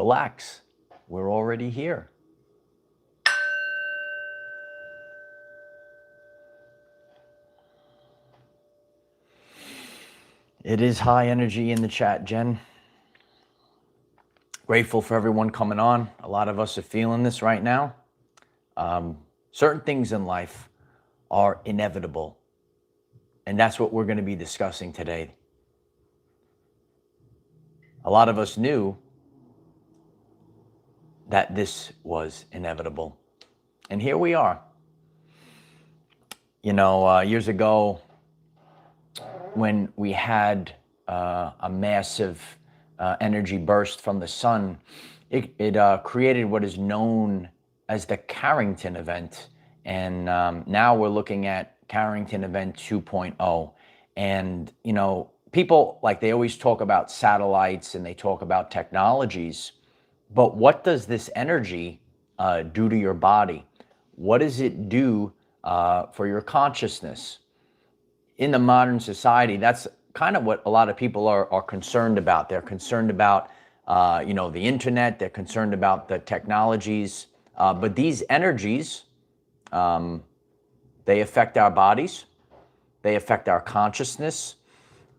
Relax. We're already here. It is high energy in the chat, Jen. Grateful for everyone coming on. A lot of us are feeling this right now. Certain things in life are inevitable. And that's what we're going to be discussing today. A lot of us knew that this was inevitable. And here we are. You know, years ago, when we had a massive energy burst from the sun, it created what is known as the Carrington event. And now we're looking at Carrington event 2.0. And, you know, people, like, they always talk about satellites and they talk about technologies, but what does this energy do to your body? What does it do for your consciousness? In the modern society, that's kind of what a lot of people are concerned about. They're concerned about, you know, the internet. They're concerned about the technologies. But these energies, they affect our bodies. They affect our consciousness.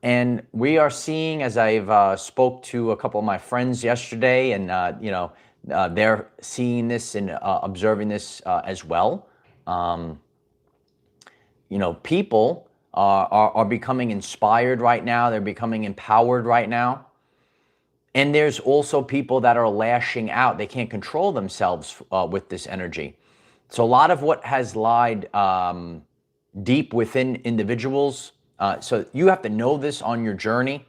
And we are seeing, as I've spoke to a couple of my friends yesterday, and, you know, they're seeing this and observing this as well. You know, people are becoming inspired right now. They're becoming empowered right now. And there's also people that are lashing out. They can't control themselves with this energy. So a lot of what has lied deep within individuals, so you have to know this on your journey.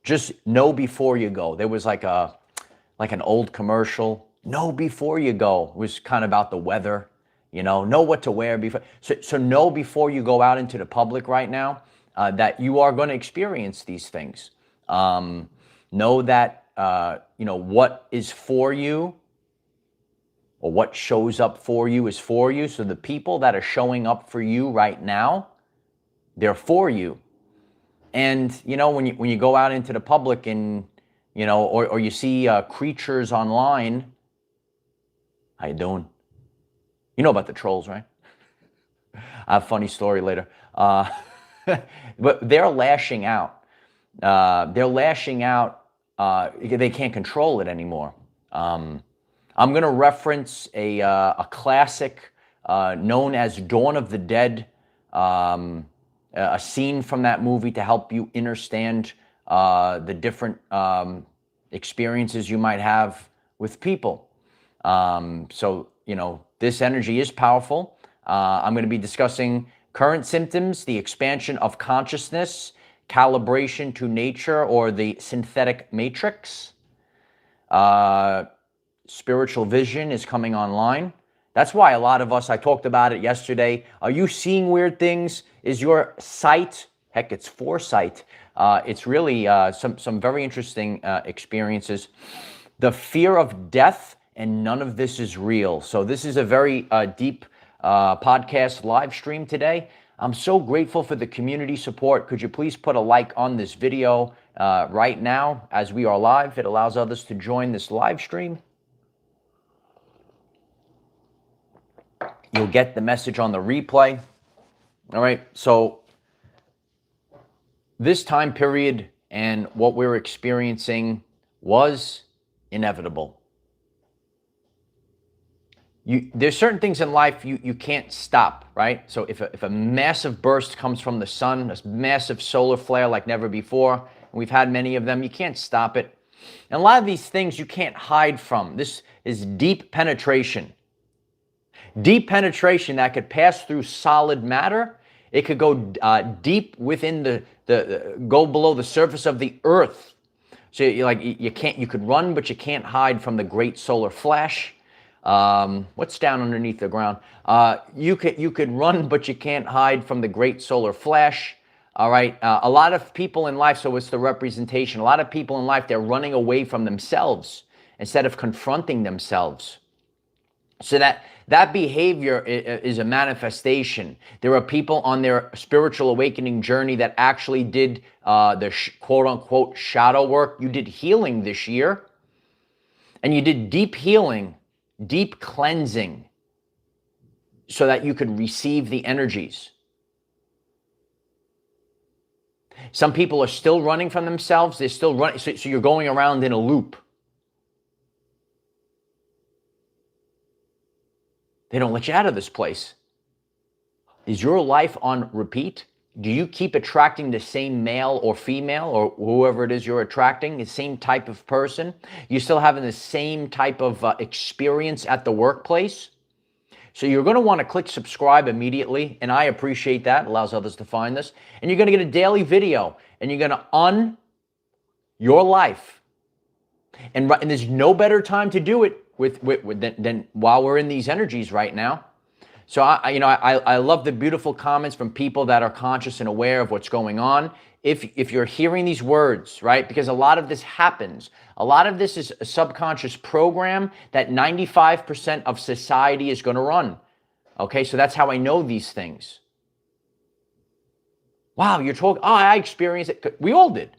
Just know before you go. There was like an old commercial, know before you go. It was kind of about the weather. You know what to wear before. So know before you go out into the public right now that you are going to experience these things. Know that, you know, what is for you or what shows up for you is for you. So the people that are showing up for you right now, they're for you. And, you know, when you go out into the public and, you know, or you see creatures online, how you doing? You know about the trolls, right? I have a funny story later. But they're lashing out. They're lashing out. They can't control it anymore. I'm going to reference a classic known as Dawn of the Dead, a scene from that movie to help you understand the different experiences you might have with people. So, you know, this energy is powerful. I'm going to be discussing current symptoms, the expansion of consciousness, calibration to nature or the synthetic matrix. Spiritual vision is coming online. That's why a lot of us, I talked about it yesterday. Are you seeing weird things? Is your sight, heck, it's foresight. It's really some very interesting experiences. The fear of death, and none of this is real. So this is a very deep podcast live stream today. I'm so grateful for the community support. Could you please put a like on this video right now as we are live? It allows others to join this live stream. You'll get the message on the replay. All right, so this time period and what we're experiencing was inevitable. There's certain things in life you can't stop, right? So if a massive burst comes from the sun, a massive solar flare like never before, and we've had many of them, you can't stop it. And a lot of these things you can't hide from. This is deep penetration. Deep penetration that could pass through solid matter. It could go deep within go below the surface of the earth. So you could run, but you can't hide from the great solar flash. What's down underneath the ground? You could run, but you can't hide from the great solar flash. All right. A lot of people in life, so it's the representation. A lot of people in life, they're running away from themselves instead of confronting themselves. So that behavior is a manifestation. There are people on their spiritual awakening journey that actually did the quote unquote shadow work. You did healing this year. and you did deep healing, deep cleansing, so that you could receive the energies. Some people are still running from themselves. They're still running. So you're going around in a loop. They don't let you out of this place. Is your life on repeat? Do you keep attracting the same male or female or whoever it is you're attracting, the same type of person? You're still having the same type of experience at the workplace? So you're going to want to click subscribe immediately, and I appreciate that. It allows others to find this. And you're going to get a daily video, and you're going to your life. And there's no better time to do it than while we're in these energies right now. So I love the beautiful comments from people that are conscious and aware of what's going on. If you're hearing these words, right, because a lot of this happens. A lot of this is a subconscious program that 95% of society is going to run. Okay, so that's how I know these things. Wow, you're talking, oh, I experienced it. We all did.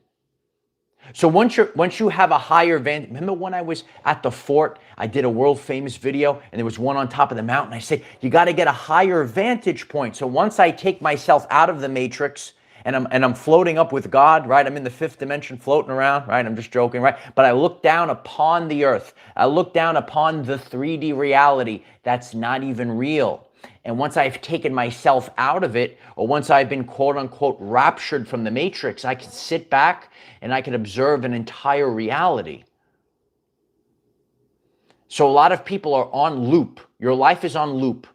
So once you have a higher vantage, remember when I was at the fort, I did a world famous video and there was one on top of the mountain. I said, you got to get a higher vantage point. So once I take myself out of the matrix and I'm floating up with God, right? I'm in the fifth dimension floating around, right? I'm just joking, right? But I look down upon the earth. I look down upon the 3D reality that's not even real. And once I've taken myself out of it, or once I've been quote unquote raptured from the matrix, I can sit back and I can observe an entire reality. So a lot of people are on loop. Your life is on loop.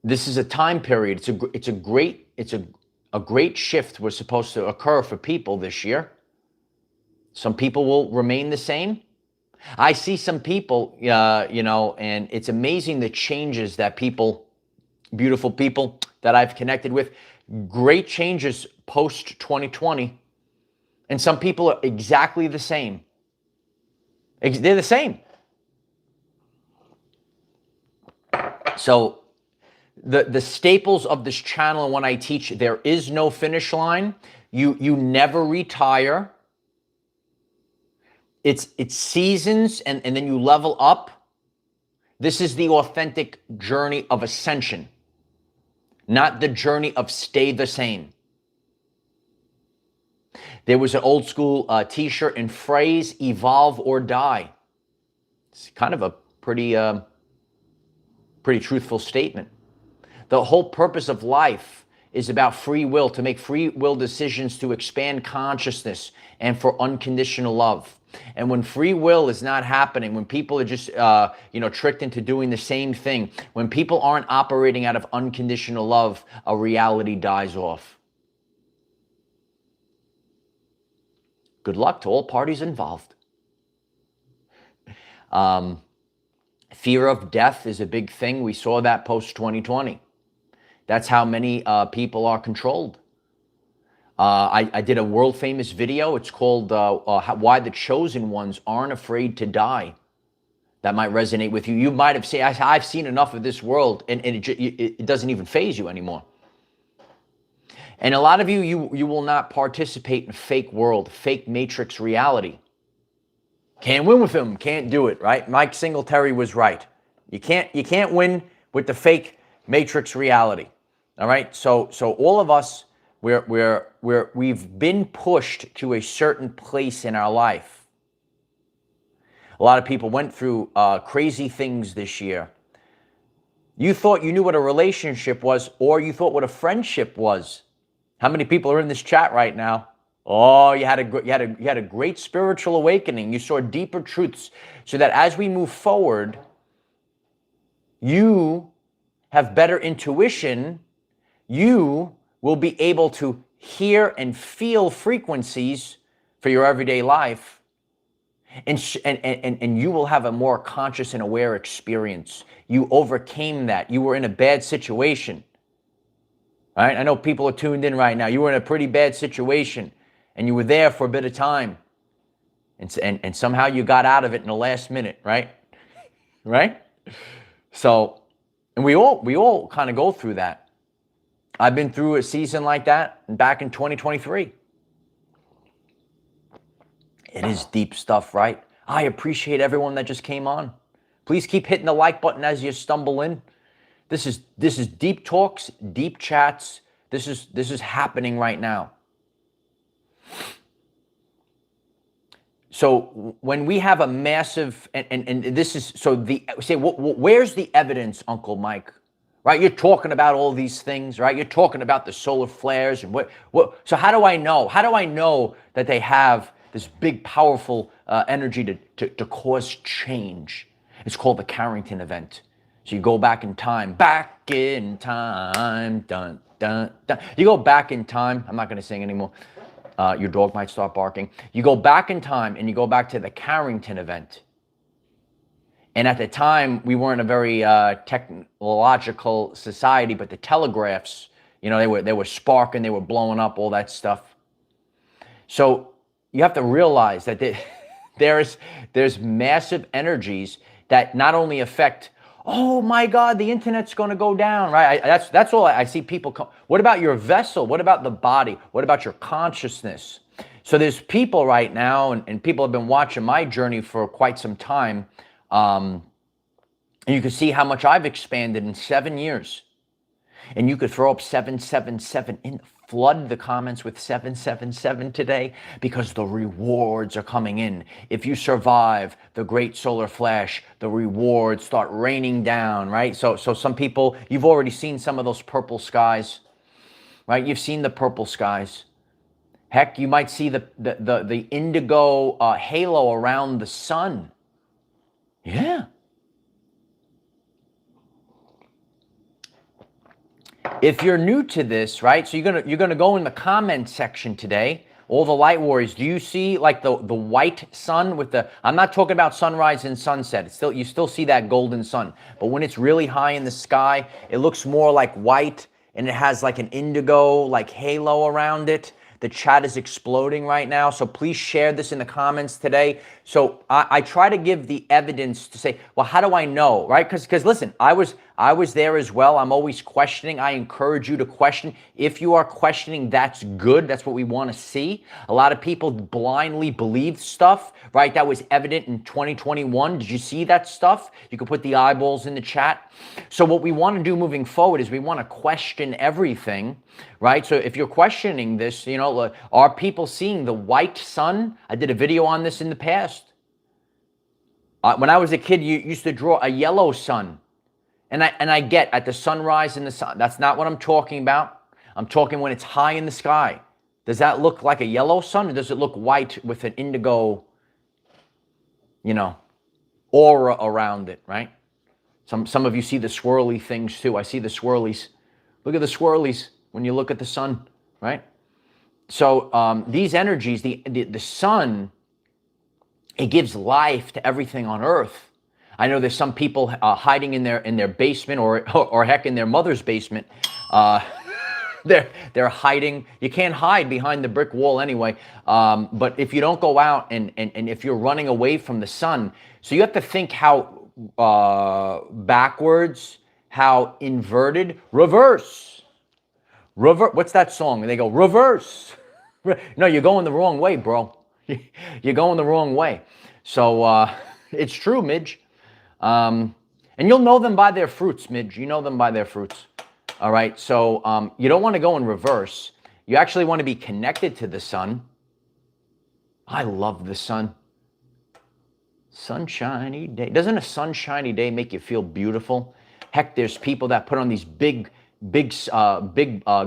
This is a time period. It's a great shift was supposed to occur for people this year. Some people will remain the same. I see some people, and it's amazing the changes that people, beautiful people that I've connected with, great changes post 2020. And some people are exactly the same. They're the same. So the staples of this channel and when I teach, there is no finish line. You never retire. It's seasons and then you level up. This is the authentic journey of ascension, not the journey of stay the same. There was an old school t-shirt and phrase, evolve or die. It's kind of a pretty truthful statement. The whole purpose of life is about free will, to make free will decisions to expand consciousness and for unconditional love. And when free will is not happening, when people are just, tricked into doing the same thing, when people aren't operating out of unconditional love, a reality dies off. Good luck to all parties involved. Fear of death is a big thing. We saw that post-2020. That's how many people are controlled. I did a world famous video. It's called Why the Chosen Ones Aren't Afraid to Die. That might resonate with you. You might have seen, I've seen enough of this world and it doesn't even faze you anymore. And a lot of you will not participate in fake world, fake matrix reality. Can't win with them, can't do it, right? Mike Singletary was right. You can't win with the fake matrix reality. All right? So all of us, we've been pushed to a certain place in our life. A lot of people went through crazy things this year. You thought you knew what a relationship was, or you thought what a friendship was. How many people are in this chat right now? Oh, you had a great spiritual awakening. You saw deeper truths, so that as we move forward, you have better intuition. You will be able to hear and feel frequencies for your everyday life, and you will have a more conscious and aware experience. You overcame that. You were in a bad situation. All right? I know people are tuned in right now. You were in a pretty bad situation, and you were there for a bit of time, and somehow you got out of it in the last minute, right? Right? So, and we all kind of go through that. I've been through a season like that back in 2023. It is deep stuff, right? I appreciate everyone that just came on. Please keep hitting the like button as you stumble in. This is deep talks, deep chats. This is happening right now. So when we have a massive, and this is, so where's the evidence, Uncle Mike? Right? You're talking about all these things, right? You're talking about the solar flares and what, so how do I know? How do I know that they have this big, powerful energy to cause change? It's called the Carrington event. So you go back in time, dun, dun, dun. You go back in time. I'm not going to sing anymore. Your dog might start barking. You go back in time and you go back to the Carrington event. And at the time, we weren't a very technological society, but the telegraphs, you know, they were sparking, they were blowing up, all that stuff. So you have to realize that there's massive energies that not only affect, oh my God, the internet's going to go down, right? That's all I see people come. What about your vessel? What about the body? What about your consciousness? So there's people right now, and people have been watching my journey for quite some time. And you can see how much I've expanded in 7 years. And you could throw up 777 in, flood the comments with 777 today, because the rewards are coming in. If you survive the great solar flash, the rewards start raining down, right? So some people, you've already seen some of those purple skies, right? You've seen the purple skies. Heck, you might see the indigo halo around the sun. Yeah. If you're new to this, right? So you're gonna go in the comment section today. All the light warriors. Do you see like the white sun with the? I'm not talking about sunrise and sunset. It's still, you still see that golden sun, but when it's really high in the sky, it looks more like white, and it has like an indigo like halo around it. The chat is exploding right now, so please share this in the comments today. So I try to give the evidence to say, well, how do I know, right? Because listen, I was there as well. I'm always questioning. I encourage you to question. If you are questioning, that's good. That's what we want to see. A lot of people blindly believe stuff, right? That was evident in 2021. Did you see that stuff? You can put the eyeballs in the chat. So what we want to do moving forward is we want to question everything, right? So if you're questioning this, you know, are people seeing the white sun? I did a video on this in the past. When I was a kid, you used to draw a yellow sun. And I get at the sunrise and the sun. That's not what I'm talking about. I'm talking when it's high in the sky. Does that look like a yellow sun, or does it look white with an indigo, you know, aura around it, right? Some of you see the swirly things too. I see the swirlies. Look at the swirlies when you look at the sun, right? So these energies, the sun, it gives life to everything on Earth. I know there's some people hiding in their basement, or heck, in their mother's basement. They're hiding. You can't hide behind the brick wall anyway. But if you don't go out and if you're running away from the sun, so you have to think how backwards, how inverted, reverse. What's that song? And they go reverse. No, you're going the wrong way, bro. You're going the wrong way. So it's true, Midge. And you'll know them by their fruits, Midge. You know them by their fruits. All right. So you don't want to go in reverse. You actually want to be connected to the sun. I love the sun. Sunshiny day. Doesn't a sunshiny day make you feel beautiful? Heck, there's people that put on these big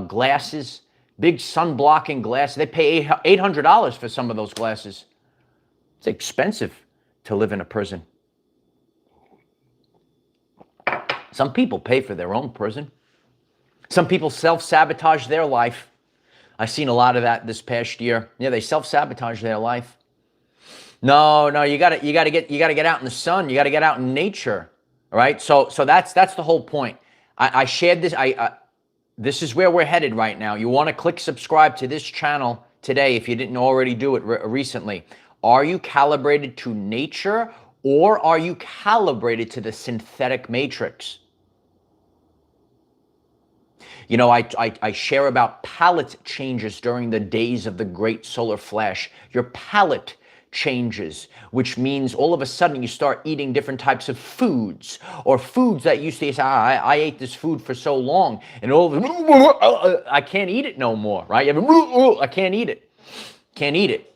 glasses, big sun-blocking glasses. They pay $800 for some of those glasses. It's expensive to live in a prison. Some people pay for their own prison. Some people self-sabotage their life. I've seen a lot of that this past year. Yeah, they self-sabotage their life. No, you gotta get out in the sun. You gotta get out in nature. All right. So that's the whole point. I shared this. This is where we're headed right now. You want to click subscribe to this channel today if you didn't already do it recently. Are you calibrated to nature, or are you calibrated to the synthetic matrix? You know, I share about palette changes during the days of the great solar flash. Your palette changes, which means all of a sudden you start eating different types of foods, or foods that used to say, I ate this food for so long, and all of a I can't eat it no more, right? I can't eat it. Can't eat it.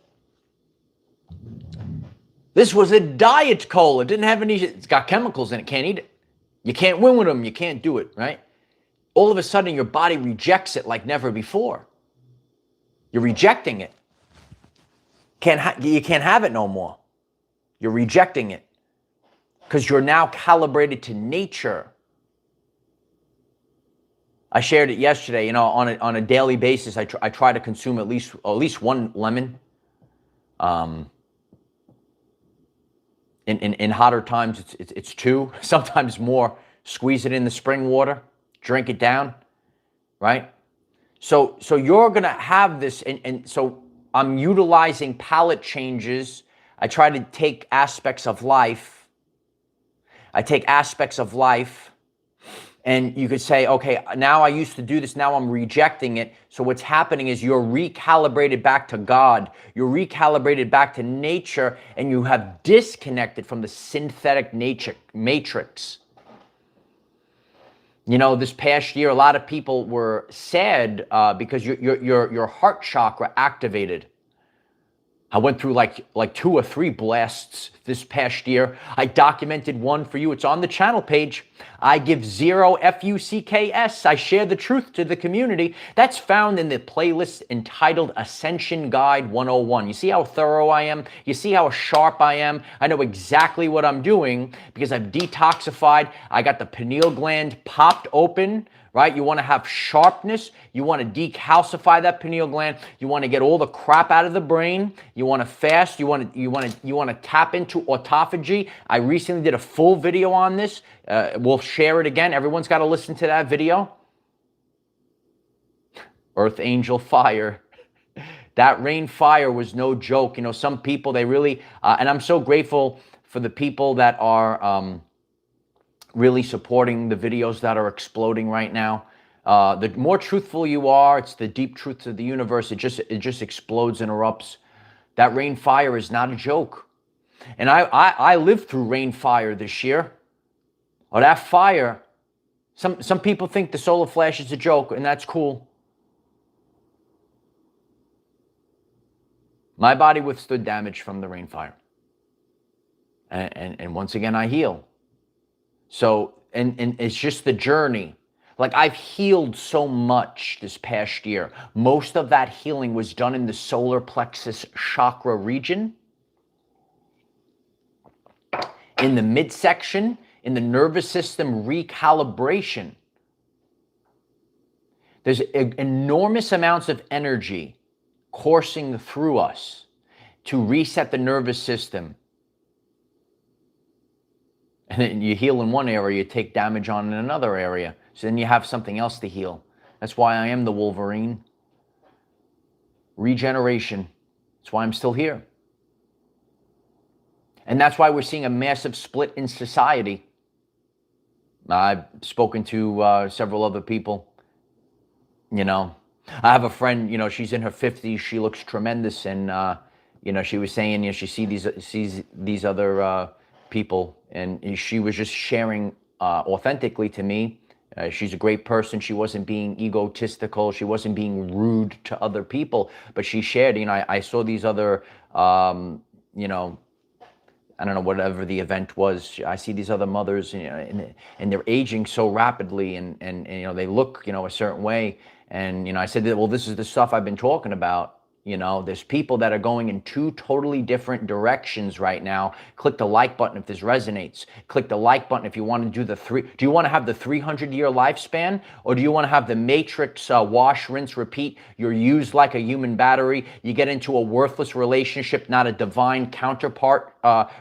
This was a diet cola. It didn't have any, it's got chemicals in it. Can't eat it. You can't win with them. You can't do it, right? All of a sudden your body rejects it like never before. You're rejecting it. You can't have it no more. You're rejecting it because you're now calibrated to nature. I shared it yesterday. On a daily basis, I try to consume at least one lemon. In hotter times, it's two, sometimes more. Squeeze it in the spring water, drink it down, right? So you're gonna have this, and so I'm utilizing palate changes. I try to take aspects of life. And you could say, okay, now I used to do this, now I'm rejecting it. So what's happening is you're recalibrated back to God. You're recalibrated back to nature, and you have disconnected from the synthetic nature matrix. This past year, a lot of people were sad because your heart chakra activated. I went through like 2 or 3 blasts this past year. I documented one for you. It's on the channel page. I give 0 FUCKS. I share the truth to the community. That's found in the playlist entitled Ascension Guide 101. You see how thorough I am? You see how sharp I am? I know exactly what I'm doing because I've detoxified. I got the pineal gland popped open. Right? You want to have sharpness. You want to decalcify that pineal gland. You want to get all the crap out of the brain. You want to fast. You want to tap into autophagy. I recently did a full video on this. We'll share it again. Everyone's got to listen to that video. Earth Angel Fire. That rain fire was no joke. Some people, they really, and I'm so grateful for the people that are really supporting the videos that are exploding right now. The more truthful you are, it's the deep truths of the universe. It just explodes and erupts. That rain fire is not a joke. And I lived through rain fire this year. Or that fire, some people think the solar flash is a joke, and that's cool. My body withstood damage from the rain fire. And once again, I heal. So, and it's just the journey. Like, I've healed so much this past year. Most of that healing was done in the solar plexus chakra region, in the midsection, in the nervous system recalibration. There's enormous amounts of energy coursing through us to reset the nervous system. And then you heal in one area, you take damage on in another area. So then you have something else to heal. That's why I am the Wolverine. Regeneration. That's why I'm still here. And that's why we're seeing a massive split in society. I've spoken to several other people. I have a friend, she's in her 50s. She looks tremendous. And, she was saying, she sees these other people. And she was just sharing authentically to me. She's a great person. She wasn't being egotistical. She wasn't being rude to other people. But she shared, I saw these other, I don't know, whatever the event was. I see these other mothers, and they're aging so rapidly, and they look, a certain way. And, I said, well, this is the stuff I've been talking about. There's people that are going in 2 totally different directions right now. Click the like button if this resonates. Click the like button if you want to do do you want to have the 300-year lifespan, or do you want to have the matrix wash, rinse, repeat? You're used like a human battery. You get into a worthless relationship, not a divine counterpart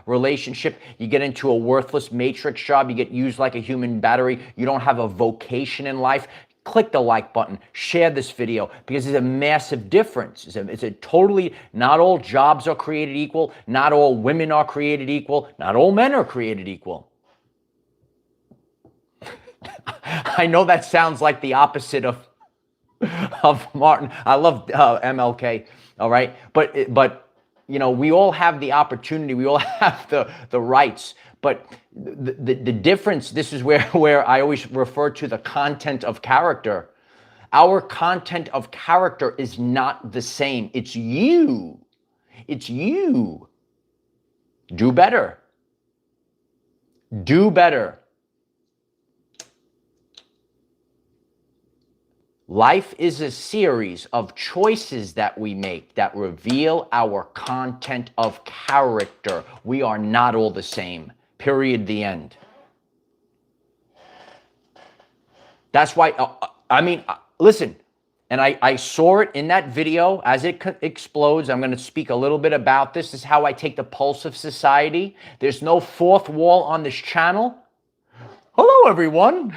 relationship. You get into a worthless matrix job. You get used like a human battery. You don't have a vocation in life. Click the like button, share this video, because there's a massive difference. It's a totally, not all jobs are created equal. Not all women are created equal. Not all men are created equal. I know that sounds like the opposite of Martin. I love MLK, all right? But we all have the opportunity, we all have the rights, but the difference, this is where I always refer to the content of character. Our content of character is not the same. It's you. It's you. Do better. Do better. Life is a series of choices that we make that reveal our content of character. We are not all the same. Period. The end. That's why, listen, and I saw it in that video as it explodes. I'm going to speak a little bit about this. This is how I take the pulse of society. There's no fourth wall on this channel. Hello, everyone.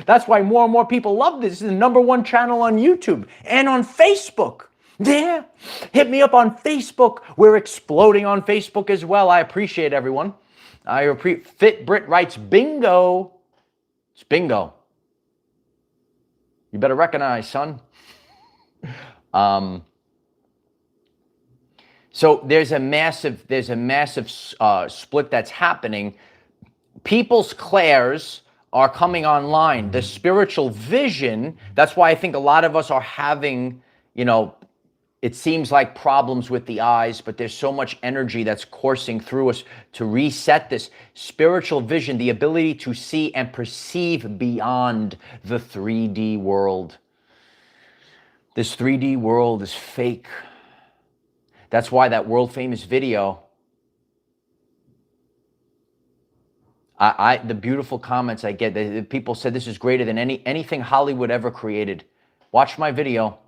That's why more and more people love this. This is the #1 channel on YouTube and on Facebook. Yeah, hit me up on Facebook. We're exploding on Facebook as well. I appreciate everyone. Fit Brit writes, bingo. It's bingo. You better recognize, son. So there's a massive split that's happening. People's clairs are coming online. The spiritual vision, that's why I think a lot of us are having, it seems like problems with the eyes, but there's so much energy that's coursing through us to reset this spiritual vision, the ability to see and perceive beyond the 3D world. This 3D world is fake. That's why that world famous video, the beautiful comments I get, the people said this is greater than anything Hollywood ever created. Watch my video.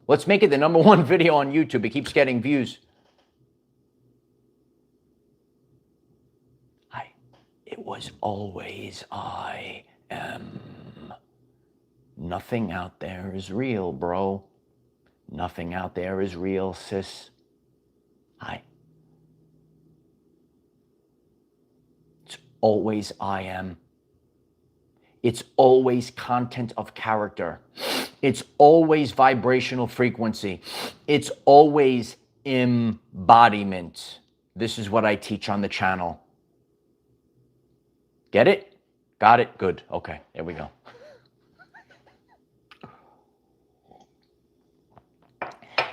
Let's make it the #1 video on YouTube. It keeps getting views. It was always I am. Nothing out there is real, bro. Nothing out there is real, sis. It's always I am. It's always content of character. It's always vibrational frequency. It's always embodiment. This is what I teach on the channel. Get it? Got it? Good. Okay, there we go.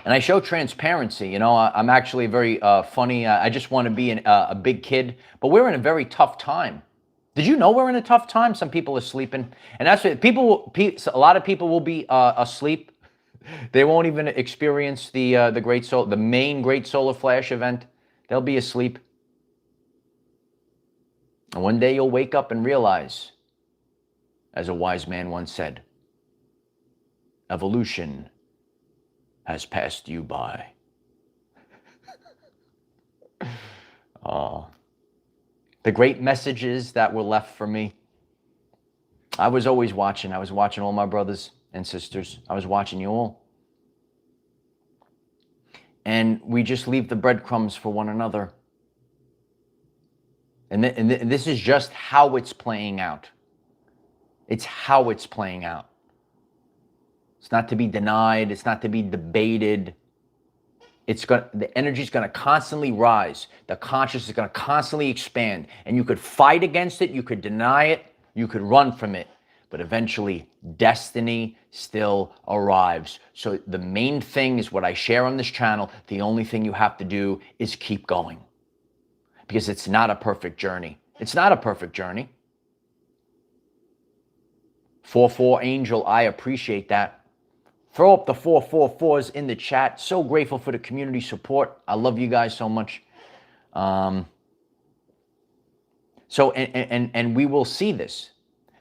And I show transparency. I'm actually very funny. I just want to be a big kid, but we're in a very tough time. Did you know we're in a tough time? Some people are sleeping, and that's what a lot of people will be asleep. They won't even experience the main great solar flash event. They'll be asleep, and one day you'll wake up and realize, as a wise man once said, evolution has passed you by. The great messages that were left for me. I was always watching. I was watching all my brothers and sisters. I was watching you all. And we just leave the breadcrumbs for one another. And this is just how it's playing out. It's how it's playing out. It's not to be denied. It's not to be debated. The energy is going to constantly rise. The consciousness is going to constantly expand. And you could fight against it. You could deny it. You could run from it. But eventually, destiny still arrives. So the main thing is what I share on this channel. The only thing you have to do is keep going. Because it's not a perfect journey. It's not a perfect journey. 4-4 Angel, I appreciate that. Throw up the 444s in the chat. So grateful for the community support. I love you guys so much. And we will see this.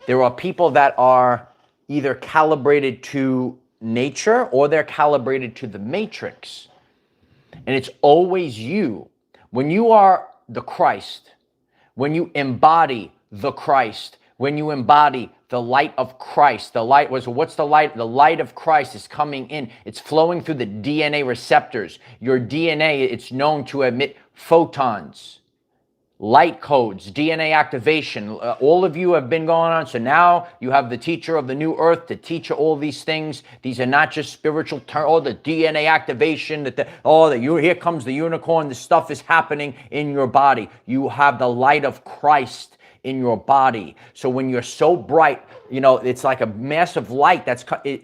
There are people that are either calibrated to nature or they're calibrated to the matrix. And it's always you. When you are the Christ, when you embody the Christ, when you embody the light of Christ, what's the light? The light of Christ is coming in. It's flowing through the DNA receptors. Your DNA, it's known to emit photons, light codes, DNA activation. All of you have been going on. So now you have the teacher of the new earth to teach you all these things. These are not just spiritual terms. Oh, the DNA activation. Here comes the unicorn. This stuff is happening in your body. You have the light of Christ in your body. So when you're so bright, it's like a massive light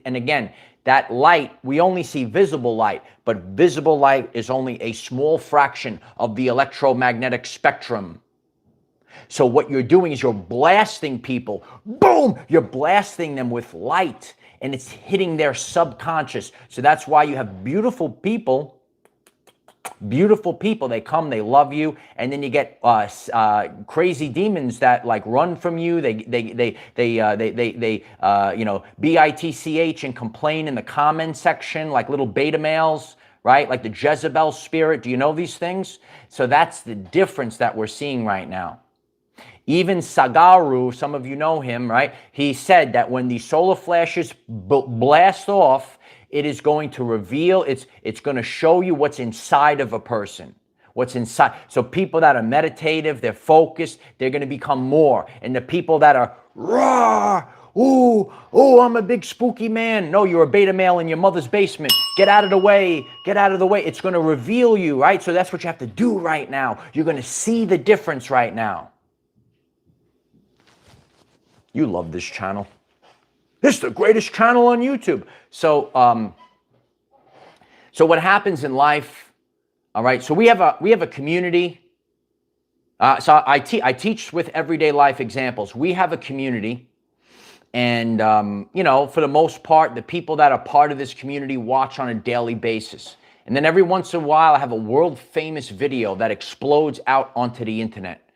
and again, that light, we only see visible light, but visible light is only a small fraction of the electromagnetic spectrum. So what you're doing is you're blasting people. Boom! You're blasting them with light, and it's hitting their subconscious. So that's why you have beautiful people. They come, they love you, and then you get crazy demons that like run from you. They bitch and complain in the comment section like little beta males, right? Like the Jezebel spirit. Do you know these things? So that's the difference that we're seeing right now. Even Sagaru, some of you know him, right? He said that when these solar flashes blast off, it is going to reveal, it's going to show you what's inside of a person, what's inside. So people that are meditative, they're focused, they're going to become more. And the people that are, raw, I'm a big spooky man. No, you're a beta male in your mother's basement. Get out of the way. Get out of the way. It's going to reveal you, right? So that's what you have to do right now. You're going to see the difference right now. You love this channel. This is the greatest channel on YouTube. So, what happens in life? All right. So we have a community. So I teach with everyday life examples. We have a community, and for the most part, the people that are part of this community watch on a daily basis. And then every once in a while, I have a world famous video that explodes out onto the internet.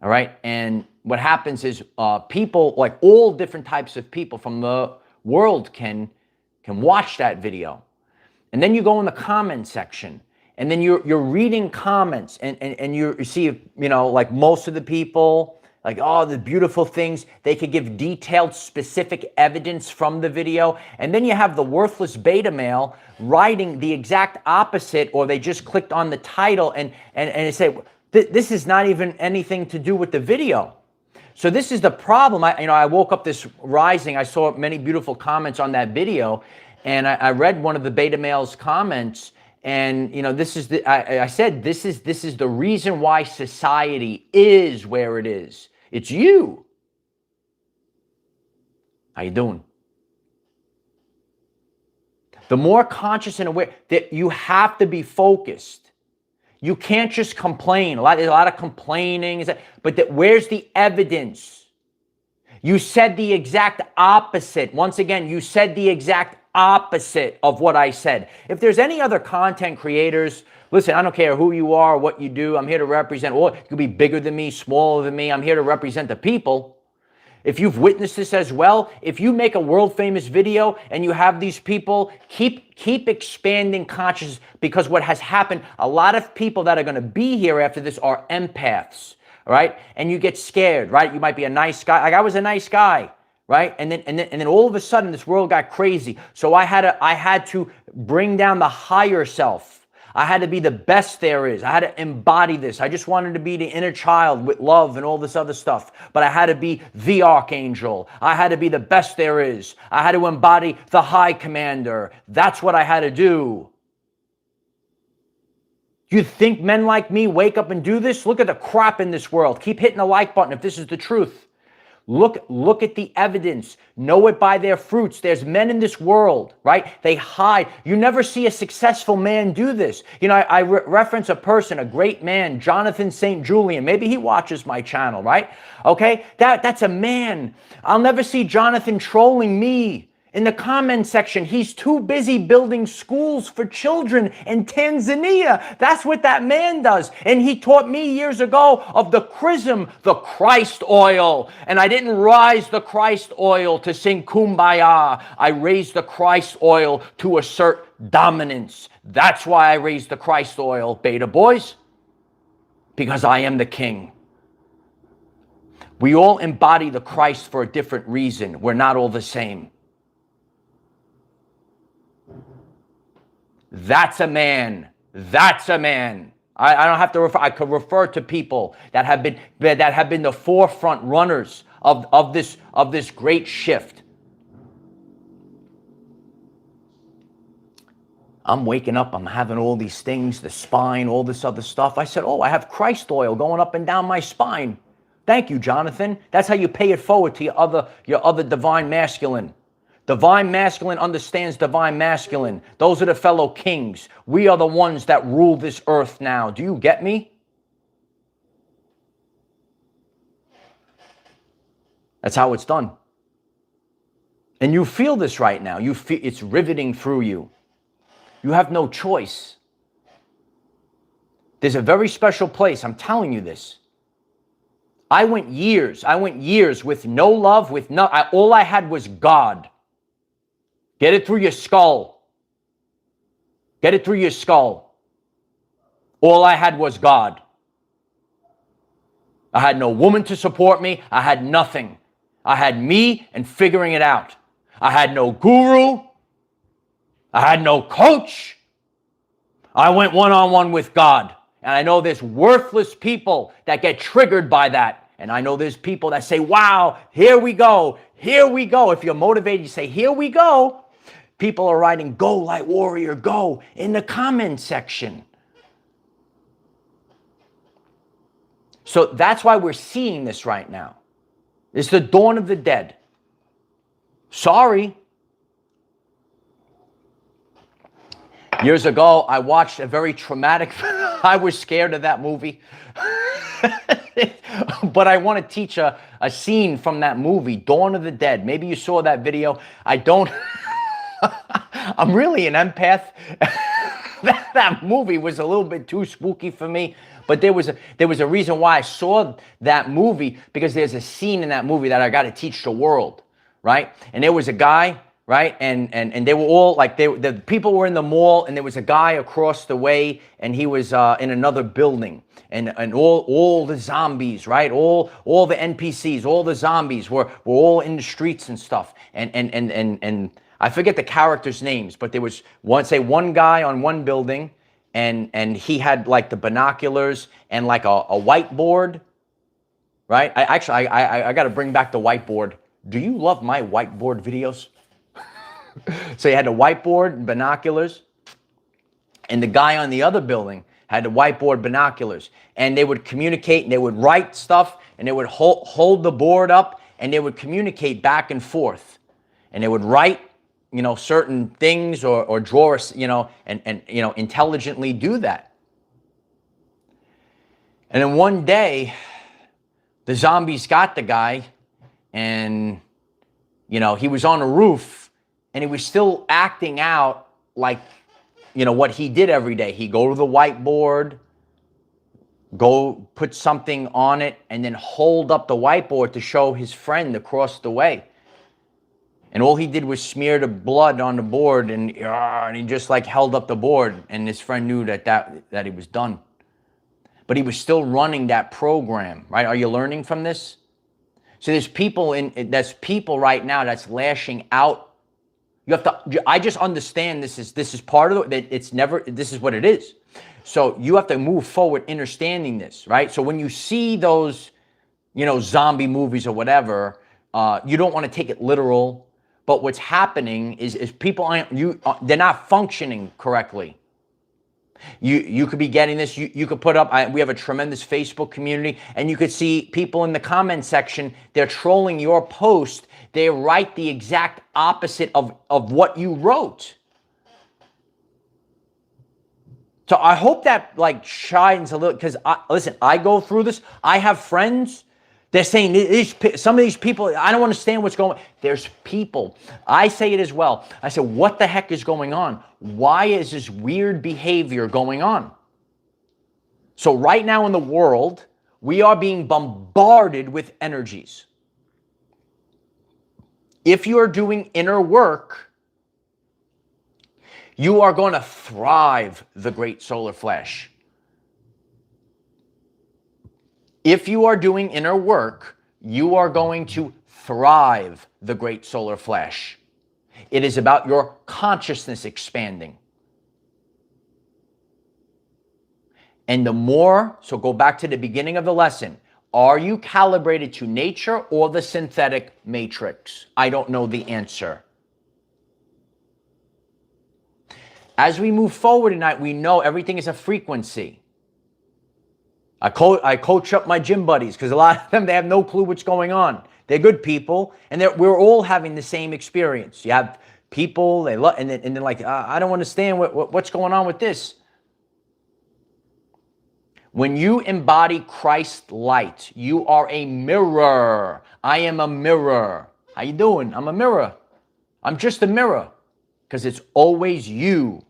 All right. And what happens is people, like all different types of people from the world can watch that video. And then you go in the comment section, and then you're reading comments, and you see, like most of the people, like, oh, the beautiful things, they could give detailed, specific evidence from the video. And then you have the worthless beta male writing the exact opposite, or they just clicked on the title and they say, this is not even anything to do with the video. So this is the problem. I woke up this rising. I saw many beautiful comments on that video, and I read one of the beta male's comments, and this is I said this is the reason why society is where it is. It's you. How you doing? The more conscious and aware that you have to be focused. You can't just complain. There's a lot of complaining, but where's the evidence? You said the exact opposite. Once again, you said the exact opposite of what I said. If there's any other content creators, listen, I don't care who you are, what you do. I'm here to represent. Or you could be bigger than me, smaller than me. I'm here to represent the people. If you've witnessed this as well, if you make a world famous video and you have these people, keep expanding consciousness, because what has happened, a lot of people that are going to be here after this are empaths, right? And you get scared, right? You might be a nice guy. Like I was a nice guy, right? And then all of a sudden this world got crazy. So I had to bring down the higher self. I had to be the best there is. I had to embody this. I just wanted to be the inner child with love and all this other stuff. But I had to be the archangel. I had to be the best there is. I had to embody the high commander. That's what I had to do. You think men like me wake up and do this? Look at the crap in this world. Keep hitting the like button if this is the truth. Look at the evidence. Know it by their fruits. There's men in this world, right? They hide. You never see a successful man do this. I reference a person, a great man, Jonathan St. Julian. Maybe he watches my channel, right? Okay, that's a man. I'll never see Jonathan trolling me in the comment section. He's too busy building schools for children in Tanzania. That's what that man does. And he taught me years ago of the chrism, the Christ oil. And I didn't rise the Christ oil to sing Kumbaya. I raised the Christ oil to assert dominance. That's why I raised the Christ oil, beta boys. Because I am the king. We all embody the Christ for a different reason. We're not all the same. That's a man. That's a man. I don't have to refer. I could refer to people that have been the forefront runners of this great shift. I'm waking up, I'm having all these things, the spine, all this other stuff. I said, oh, I have Christ oil going up and down my spine. Thank you, Jonathan. That's how you pay it forward to your other divine masculine. Divine masculine understands divine masculine. Those are the fellow kings. We are the ones that rule this earth now. Do you get me? That's how it's done. And you feel this right now. You feel it's riveting through you. You have no choice. There's a very special place. I'm telling you this. I went years with no love, all I had was God. Get it through your skull. Get it through your skull. All I had was God. I had no woman to support me. I had nothing. I had me and figuring it out. I had no guru. I had no coach. I went one-on-one with God. And I know there's worthless people that get triggered by that. And I know there's people that say, wow, here we go. Here we go. If you're motivated, you say, here we go. People are writing, go light warrior, go in the comment section. So that's why we're seeing this right now. It's the dawn of the dead. Sorry. Years ago, I watched a very traumatic, I was scared of that movie. But I want to teach a scene from that movie, Dawn of the Dead. Maybe you saw that video. I don't, I'm really an empath. That movie was a little bit too spooky for me. But there was a reason why I saw that movie, because there's a scene in that movie that I got to teach the world, right? And there was a guy, right? And they were all like, the people were in the mall, and there was a guy across the way, and he was in another building, and all the zombies, right? All the NPCs, all the zombies were all in the streets and stuff. And I forget the characters' names, but there was one guy on one building, and he had like the binoculars and like a whiteboard, right? I got to bring back the whiteboard. Do you love my whiteboard videos? So he had the whiteboard, binoculars, and the guy on the other building had the whiteboard, binoculars, and they would communicate, and they would write stuff, and they would hold the board up, and they would communicate back and forth, and they would write, certain things or draw, and intelligently do that. And then one day, the zombies got the guy, and, he was on a roof, and he was still acting out like, what he did every day. He'd go to the whiteboard, go put something on it, and then hold up the whiteboard to show his friend across the way. And all he did was smear the blood on the board, and he just like held up the board, and his friend knew that he was done. But he was still running that program, right? Are you learning from this? So there's people right now that's lashing out. I just understand this is part of it. This is what it is. So you have to move forward understanding this, right? So when you see those, zombie movies or whatever, you don't want to take it literal. But what's happening is people they're not functioning correctly. You could be getting this. You could put up. We have a tremendous Facebook community, and you could see people in the comment section. They're trolling your post. They write the exact opposite of what you wrote. So I hope that like shines a little, because listen, I go through this. I have friends. They're saying some of these people, I don't understand what's going on. There's people. I say it as well. I say, what the heck is going on? Why is this weird behavior going on? So right now in the world, we are being bombarded with energies. If you are doing inner work, you are going to thrive the great solar flash. If you are doing inner work, you are going to thrive the great solar flash. It is about your consciousness expanding. And the more, so go back to the beginning of the lesson. Are you calibrated to nature or the synthetic matrix? I don't know the answer. As we move forward tonight, we know everything is a frequency. I coach up my gym buddies because a lot of them, they have no clue what's going on. They're good people, and we're all having the same experience. You have people, they love, and then like, I don't understand what's going on with this. When you embody Christ light, you are a mirror. I am a mirror. How you doing? I'm a mirror. I'm just a mirror because it's always you.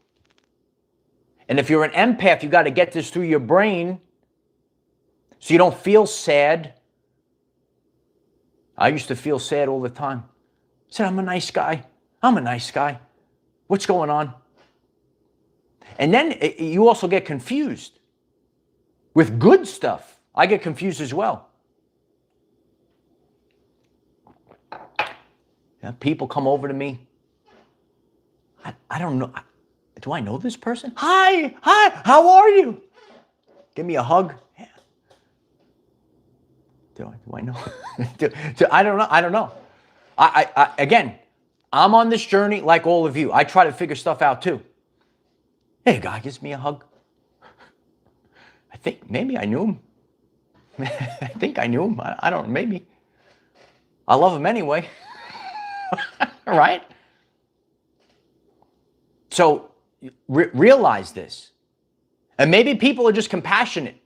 And if you're an empath, you got to get this through your brain so you don't feel sad. I used to feel sad all the time. I said, I'm a nice guy. I'm a nice guy. What's going on? And then you also get confused with good stuff. I get confused as well. Yeah, people come over to me. I don't know. Do I know this person? Hi, how are you? Give me a hug. Yeah. Do I know? I don't know. Again, I'm on this journey like all of you. I try to figure stuff out too. Hey, a guy gives me a hug. I think maybe I knew him. I think I knew him. I don't know, maybe. I love him anyway. Right? So realize this. And maybe people are just compassionate.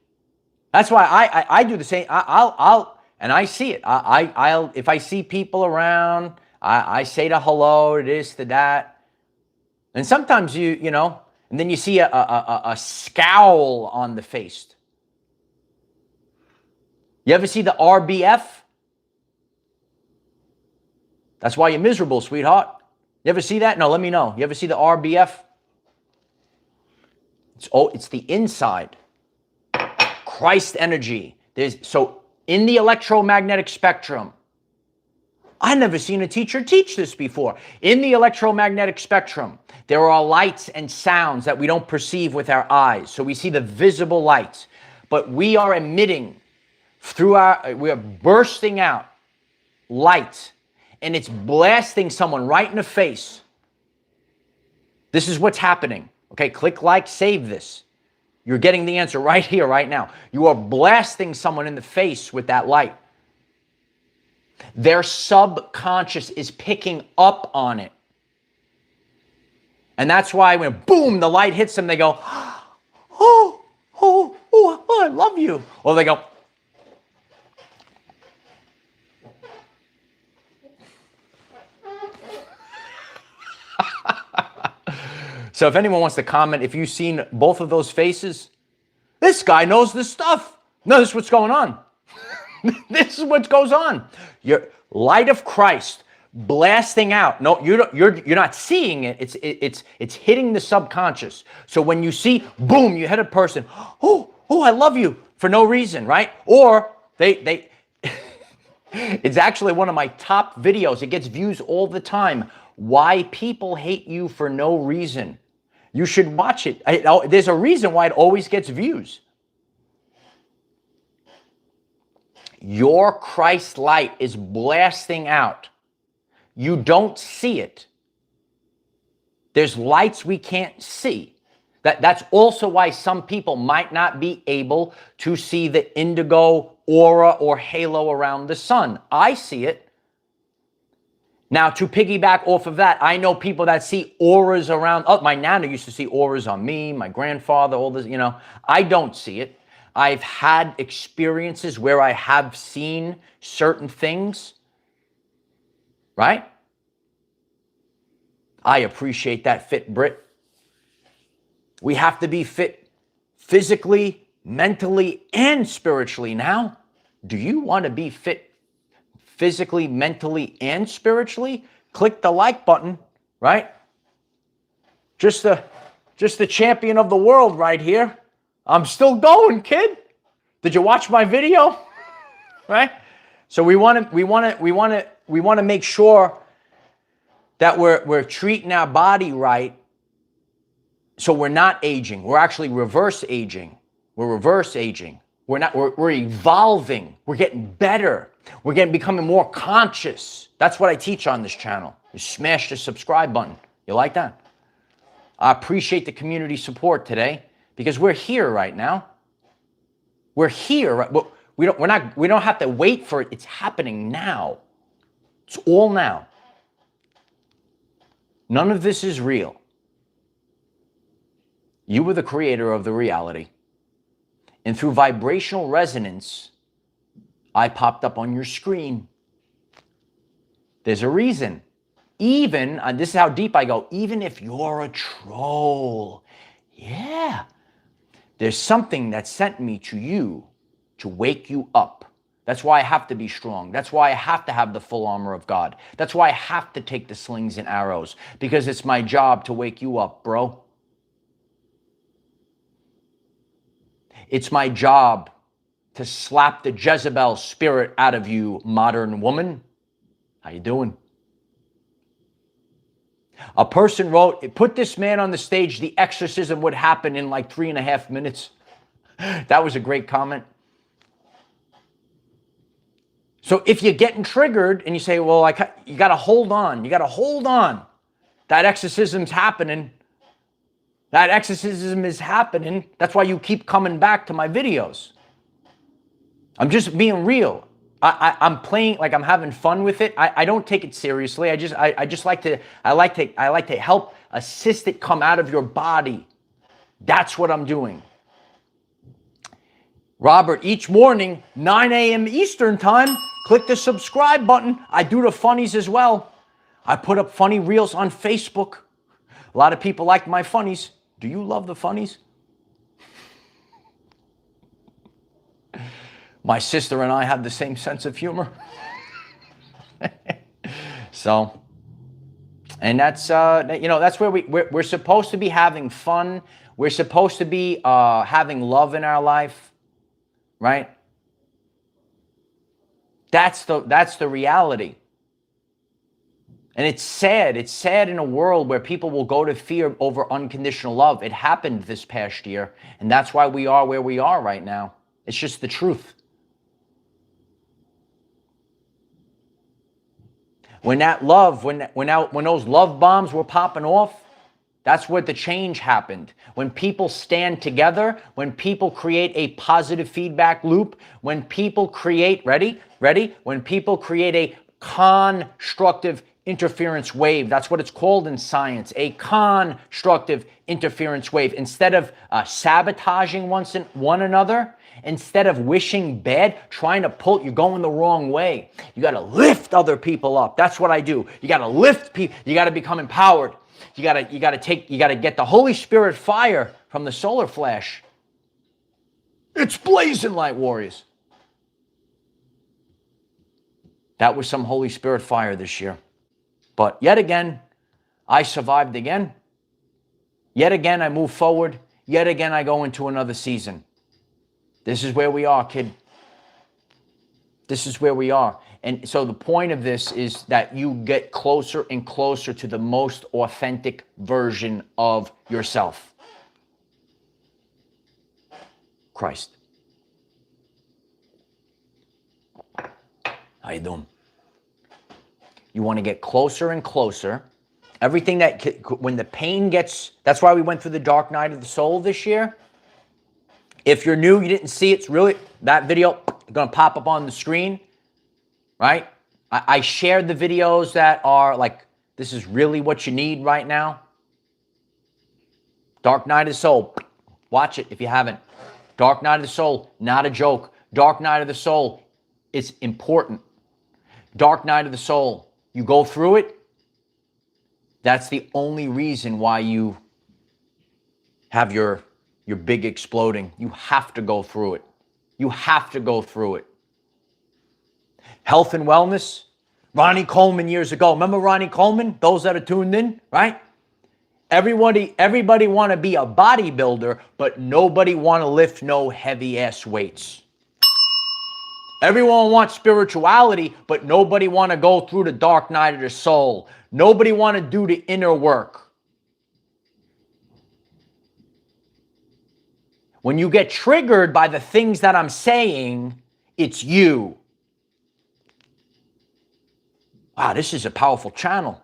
That's why I do the same. And I see it. I'll if I see people around, I say to hello, to this, to that. And sometimes you know, and then you see a scowl on the face. You ever see the RBF? That's why you're miserable, sweetheart. You ever see that? No, let me know. You ever see the RBF? It's the inside. Christ energy. So in the electromagnetic spectrum, I've never seen a teacher teach this before. In the electromagnetic spectrum, there are lights and sounds that we don't perceive with our eyes. So we see the visible lights, but we are emitting we are bursting out light, and it's blasting someone right in the face. This is what's happening. Okay, click like, save this. You're getting the answer right here, right now. You are blasting someone in the face with that light. Their subconscious is picking up on it. And that's why when boom, the light hits them, they go, oh, I love you. Or they go, so if anyone wants to comment, if you've seen both of those faces, this guy knows this stuff. No, this is what's going on. This is what goes on. Your light of Christ blasting out. No, you're not seeing it. It's hitting the subconscious. So when you see, boom, you hit a person. Oh, I love you for no reason, right? Or they it's actually one of my top videos. It gets views all the time. Why people hate you for no reason. You should watch it. There's a reason why it always gets views. Your Christ light is blasting out. You don't see it. There's lights we can't see. That's also why some people might not be able to see the indigo aura or halo around the sun. I see it. Now, to piggyback off of that, I know people that see auras around. Oh, my nana used to see auras on me, my grandfather, all this, I don't see it. I've had experiences where I have seen certain things, right? I appreciate that, Fit Brit. We have to be fit physically, mentally, and spiritually now. Do you want to be fit physically, mentally, and spiritually? Click the like button, right? Just the champion of the world right here. I'm still going, kid. Did you watch my video? Right? So we want to make sure that we're treating our body right, so we're not aging. We're actually reverse aging. We're reverse aging. We're evolving. We're getting better. We're becoming more conscious. That's what I teach on this channel. You smash the subscribe button. You like that? I appreciate the community support today because we're here right now. We're here. We don't have to wait for it. It's happening now. It's all now. None of this is real. You were the creator of the reality. And through vibrational resonance, I popped up on your screen. There's a reason. Even, this is how deep I go, even if you're a troll, yeah, there's something that sent me to you to wake you up. That's why I have to be strong. That's why I have to have the full armor of God. That's why I have to take the slings and arrows, because it's my job to wake you up, bro. It's my job to slap the Jezebel spirit out of you, modern woman. How you doing? A person wrote, put this man on the stage, the exorcism would happen in like 3.5 minutes. That was a great comment. So if you're getting triggered and you say, well, you got to hold on. You got to hold on. That exorcism's happening. That exorcism is happening. That's why you keep coming back to my videos. I'm just being real. I'm playing like I'm having fun with it. I don't take it seriously. I like to help assist it come out of your body. That's what I'm doing. Robert, each morning, 9 a.m. Eastern time, click the subscribe button. I do the funnies as well. I put up funny reels on Facebook. A lot of people like my funnies. Do you love the funnies? My sister and I have the same sense of humor. So, and that's, that's where we're supposed to be having fun. We're supposed to be having love in our life, right? That's the reality. And it's sad. It's sad in a world where people will go to fear over unconditional love. It happened this past year, and that's why we are where we are right now. It's just the truth. When that love, when those love bombs were popping off, that's where the change happened. When people stand together, when people create a positive feedback loop, when people create, ready? When people create a constructive interference wave. That's what it's called in science, a constructive interference wave. Instead of sabotaging one another, instead of wishing bad, trying to pull, you're going the wrong way. You got to lift other people up. That's what I do. You got to lift people. You got to become empowered. You got to get the Holy Spirit fire from the solar flash. It's blazing, light warriors. That was some Holy Spirit fire this year. But yet again, I survived again. Yet again, I move forward. Yet again, I go into another season. This is where we are, kid. This is where we are. And so the point of this is that you get closer and closer to the most authentic version of yourself. Christ. How you doing? You want to get closer and closer. Everything that, when the pain gets, that's why we went through the dark night of the soul this year. If you're new, you didn't see it's really, that video going to pop up on the screen, right? I shared the videos that are like, this is really what you need right now. Dark Night of the Soul. Watch it if you haven't. Dark Night of the Soul, not a joke. Dark Night of the Soul, it's important. Dark Night of the Soul, you go through it. That's the only reason why you have your big exploding. You have to go through it. You have to go through it. Health and wellness. Ronnie Coleman years ago. Remember Ronnie Coleman? Those that are tuned in, right? Everybody want to be a bodybuilder, but nobody want to lift no heavy ass weights. Everyone wants spirituality, but nobody want to go through the dark night of the soul. Nobody want to do the inner work. When you get triggered by the things that I'm saying, it's you. Wow, this is a powerful channel.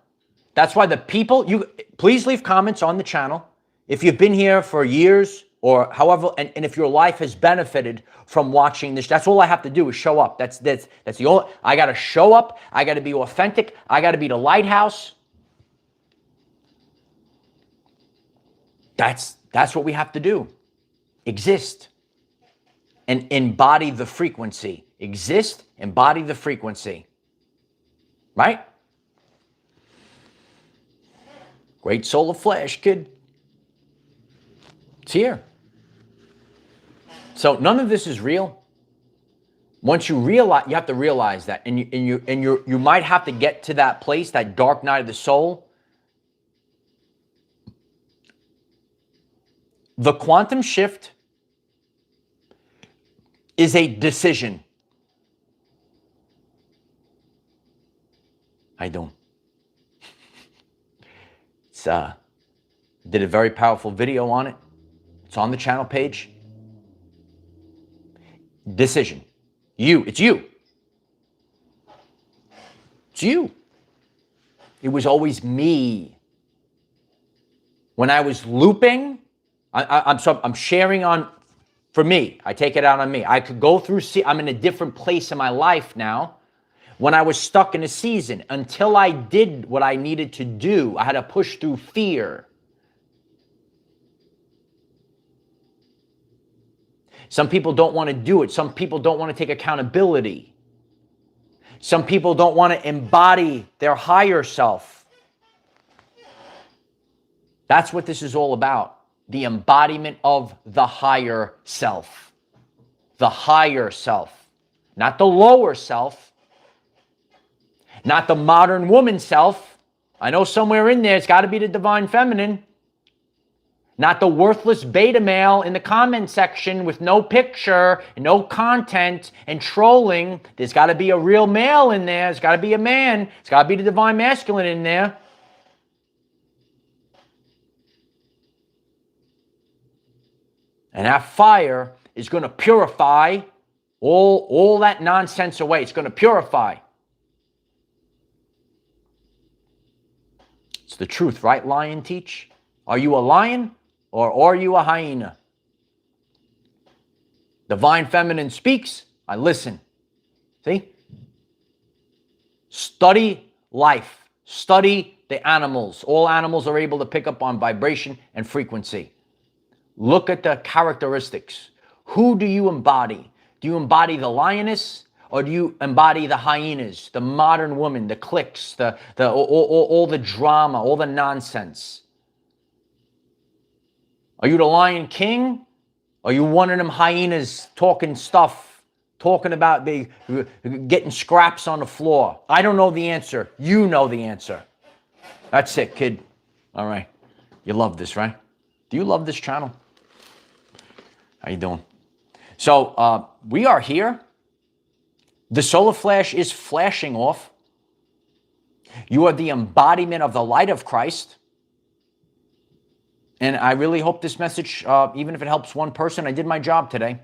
That's why the people, please leave comments on the channel. If you've been here for years or however, and if your life has benefited from watching this, that's all I have to do is show up. That's the only, I got to show up. I got to be authentic. I got to be the lighthouse. That's what we have to do. Exist and embody the frequency. Exist, embody the frequency. Right? Great solar flash, kid. It's here. So none of this is real. Once you realize, you have to realize that, and you might have to get to that place, that dark night of the soul. The quantum shift is a decision. How you doing? Did a very powerful video on it. It's on the channel page. Decision. It's you. It's you. It was always me. When I was looping, I'm sharing on, for me, I take it out on me. I could go through, I'm in a different place in my life now. When I was stuck in a season, until I did what I needed to do, I had to push through fear. Some people don't want to do it. Some people don't want to take accountability. Some people don't want to embody their higher self. That's what this is all about. The embodiment of the higher self. The higher self. Not the lower self. Not the modern woman self. I know somewhere in there it's got to be the divine feminine. Not the worthless beta male in the comment section with no picture, and no content, and trolling. There's got to be a real male in there. There's got to be a man. It's got to be the divine masculine in there. And that fire is going to purify all that nonsense away. It's going to purify. It's the truth, right? Lion teach. Are you a lion or are you a hyena? Divine feminine speaks. I listen. See? Study life. Study the animals. All animals are able to pick up on vibration and frequency. Look at the characteristics. Who do you embody? Do you embody the lioness? Or do you embody the hyenas, the modern woman, the cliques, all the drama, all the nonsense? Are you the Lion King? Are you one of them hyenas talking stuff, talking about getting scraps on the floor? I don't know the answer. You know the answer. That's it, kid. All right. You love this, right? Do you love this channel? How you doing? So we are here. The solar flash is flashing off. You are the embodiment of the light of Christ. And I really hope this message, even if it helps one person, I did my job today.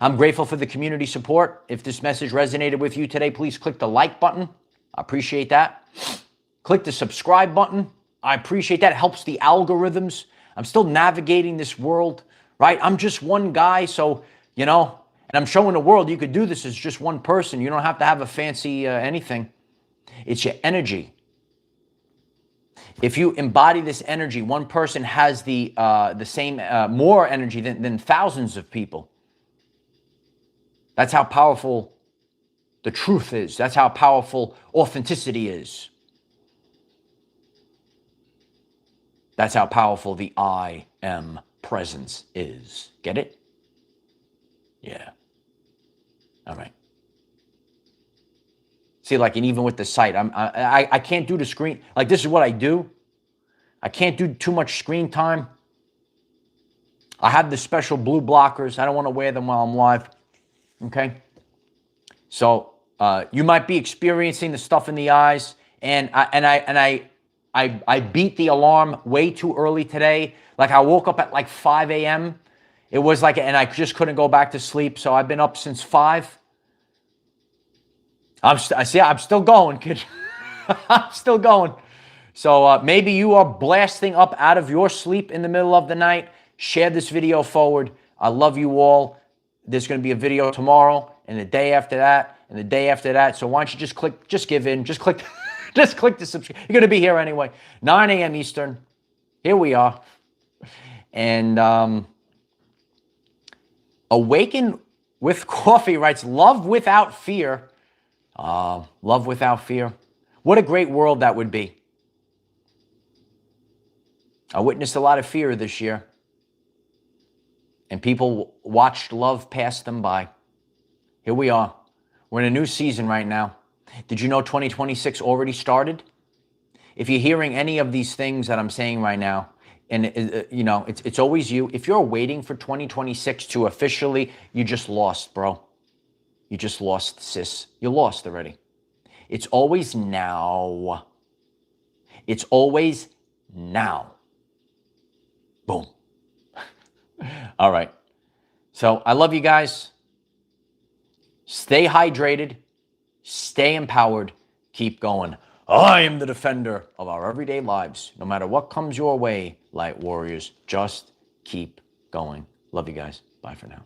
I'm grateful for the community support. If this message resonated with you today, please click the like button. I appreciate that. Click the subscribe button. I appreciate that. It helps the algorithms. I'm still navigating this world, right? I'm just one guy, so, you know, and I'm showing the world you could do this as just one person. You don't have to have a fancy anything. It's your energy. If you embody this energy, one person has the same, more energy than thousands of people. That's how powerful the truth is. That's how powerful authenticity is. That's how powerful the I am presence is. Get it? Yeah. All right. See, like, and even with the site, I can't do the screen. Like, this is what I do. I can't do too much screen time. I have the special blue blockers. I don't want to wear them while I'm live. Okay. So you might be experiencing the stuff in the eyes, and I beat the alarm way too early today. Like, I woke up at like 5 a.m. It was like, and I just couldn't go back to sleep. So I've been up since 5. I'm still going, kid. I'm still going. So maybe you are blasting up out of your sleep in the middle of the night. Share this video forward. I love you all. There's going to be a video tomorrow and the day after that and the day after that. So why don't you just give in, just click the subscribe. You're going to be here anyway. 9 a.m. Eastern. Here we are. And Awaken with Coffee writes, love without fear. Love without fear. What a great world that would be. I witnessed a lot of fear this year. And people watched love pass them by. Here we are. We're in a new season right now. Did you know 2026 already started? If you're hearing any of these things that I'm saying right now, and it's always you. If you're waiting for 2026 to officially, you just lost, bro. You just lost, sis. You lost already. It's always now. It's always now. Boom. All right. So I love you guys. Stay hydrated. Stay empowered. Keep going. I am the defender of our everyday lives. No matter what comes your way, light warriors, just keep going. Love you guys. Bye for now.